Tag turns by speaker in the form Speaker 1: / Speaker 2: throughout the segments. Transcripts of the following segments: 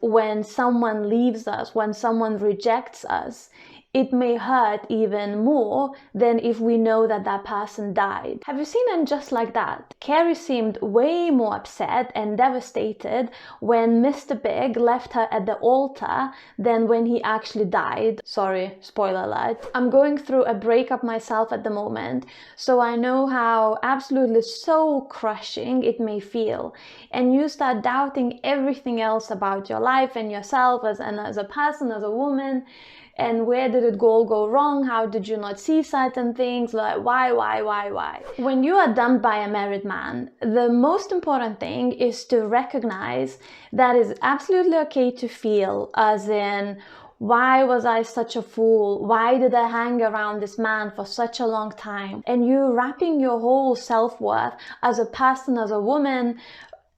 Speaker 1: when someone leaves us, when someone rejects us, it may hurt even more than if we know that that person died. Have you seen it just like that? Carrie seemed way more upset and devastated when Mr. Big left her at the altar than when he actually died. Sorry, spoiler alert. I'm going through a breakup myself at the moment, so I know how absolutely soul crushing it may feel. And you start doubting everything else about your life and yourself as a person, as a woman. And where did it all go wrong? How did you not see certain things? Like, why? When you are dumped by a married man, the most important thing is to recognize that it's absolutely okay to feel, as in, why was I such a fool? Why did I hang around this man for such a long time? And you wrapping your whole self-worth as a person, as a woman,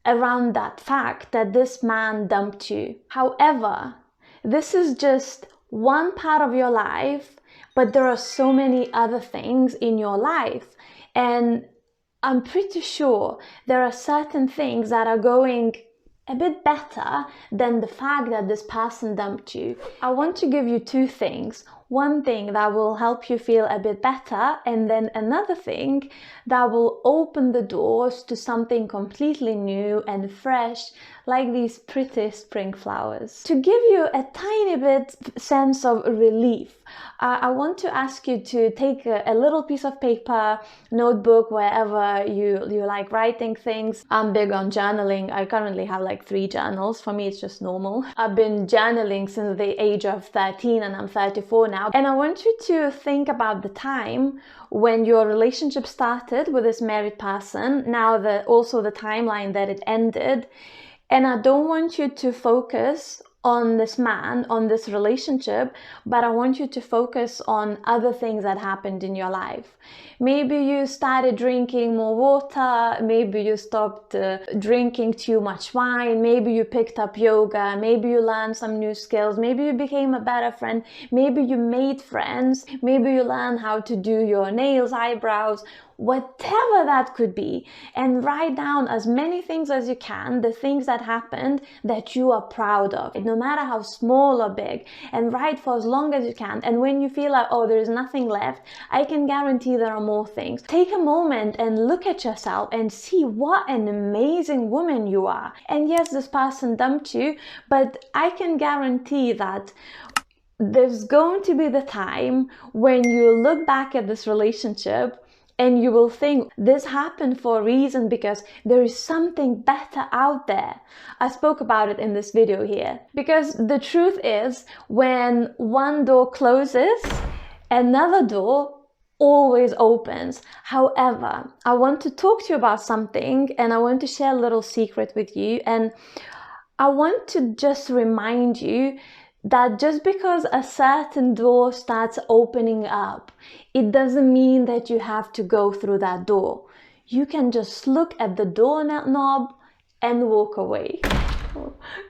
Speaker 1: around that fact that this man dumped you. However, this is just one part of your life, but there are so many other things in your life, and I'm pretty sure there are certain things that are going a bit better than the fact that this person dumped you. I want to give you two things. One thing that will help you feel a bit better, and then another thing that will open the doors to something completely new and fresh, like these pretty spring flowers. To give you a tiny bit sense of relief, I want to ask you to take a little piece of paper, notebook, wherever you like writing things. I'm big on journaling. I currently have like 3 journals. For me, it's just normal. I've been journaling since the age of 13 and I'm 34 now. And I want you to think about the time when your relationship started with this married person, now also the timeline that it ended. And I don't want you to focus on this man, on this relationship, but I want you to focus on other things that happened in your life. Maybe you started drinking more water, maybe you stopped drinking too much wine, maybe you picked up yoga, maybe you learned some new skills, maybe you became a better friend, maybe you made friends, maybe you learned how to do your nails, eyebrows, whatever that could be, and write down as many things as you can, the things that happened that you are proud of, no matter how small or big, and write for as long as you can. And when you feel like, oh, there is nothing left, I can guarantee there are more things. Take a moment and look at yourself and see what an amazing woman you are. And yes, this person dumped you, but I can guarantee that there's going to be the time when you look back at this relationship and you will think this happened for a reason, because there is something better out there. I spoke about it in this video here. Because the truth is, when one door closes, another door always opens. However, I want to talk to you about something, and I want to share a little secret with you. And I want to just remind you that just because a certain door starts opening up, it doesn't mean that you have to go through that door. You can just look at the doorknob and walk away.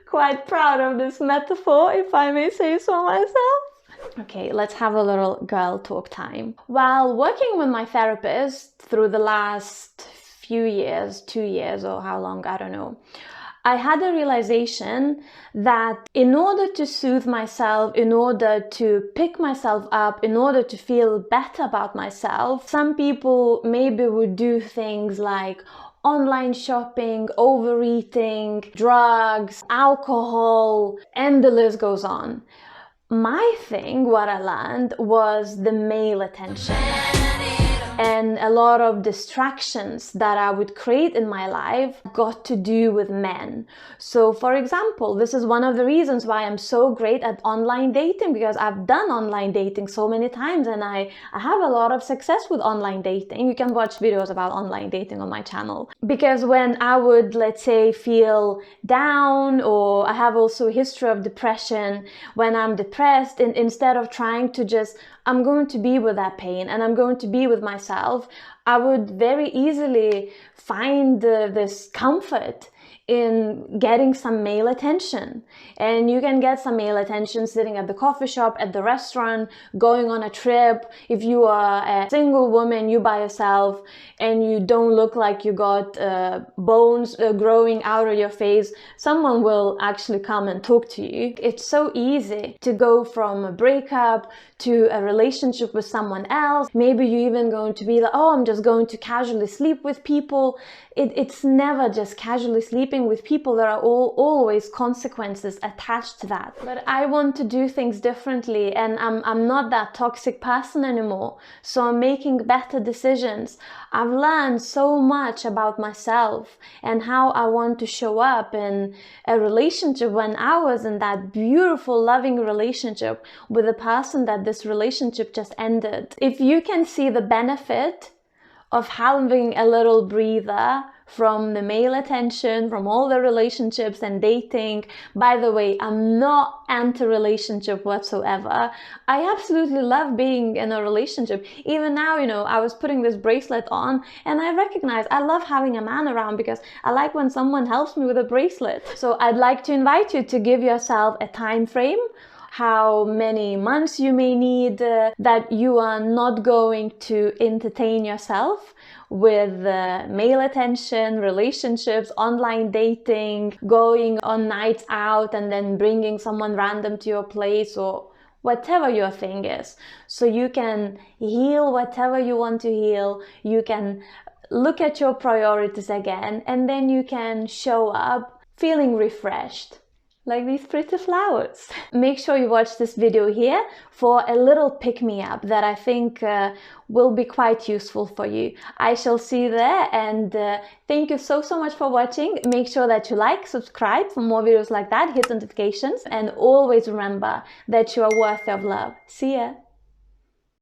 Speaker 1: Quite proud of this metaphor, if I may say so myself. Okay, let's have a little girl talk time. While working with my therapist through the last few years, 2 years or how long, I don't know, I had a realization that in order to soothe myself, in order to pick myself up, in order to feel better about myself, some people maybe would do things like online shopping, overeating, drugs, alcohol, and the list goes on. My thing, what I learned, was the male attention. And a lot of distractions that I would create in my life got to do with men. So for example, this is one of the reasons why I'm so great at online dating, because I've done online dating so many times and I have a lot of success with online dating. You can watch videos about online dating on my channel. Because when I would, let's say, feel down, or I have also a history of depression, when I'm depressed, and instead of trying to just, I'm going to be with that pain and I'm going to be with myself, I would very easily find this comfort in getting some male attention. And you can get some male attention sitting at the coffee shop, at the restaurant, going on a trip. If you are a single woman, you by yourself, and you don't look like you got bones growing out of your face, someone will actually come and talk to you. It's so easy to go from a breakup to a relationship with someone else. Maybe you're even going to be like, oh, I'm just going to casually sleep with people. It's never just casually sleeping with people. There are always consequences attached to that. But I want to do things differently, and I'm not that toxic person anymore. So I'm making better decisions. I've learned so much about myself and how I want to show up in a relationship when I was in that beautiful, loving relationship with a person that this relationship just ended. If you can see the benefit of having a little breather from the male attention, from all the relationships and dating. By the way, I'm not anti-relationship whatsoever. I absolutely love being in a relationship. Even now, I was putting this bracelet on and I recognize I love having a man around because I like when someone helps me with a bracelet. So I'd like to invite you to give yourself a time frame, how many months you may need, that you are not going to entertain yourself with male attention, relationships, online dating, going on nights out and then bringing someone random to your place, or whatever your thing is. So you can heal whatever you want to heal. You can look at your priorities again, and then you can show up feeling refreshed, like these pretty flowers. Make sure you watch this video here for a little pick-me-up that I think will be quite useful for you. I shall see you there, and thank you so much for watching. Make sure that you like, subscribe for more videos like that, hit the notifications, and always remember that you are worthy of love. See ya!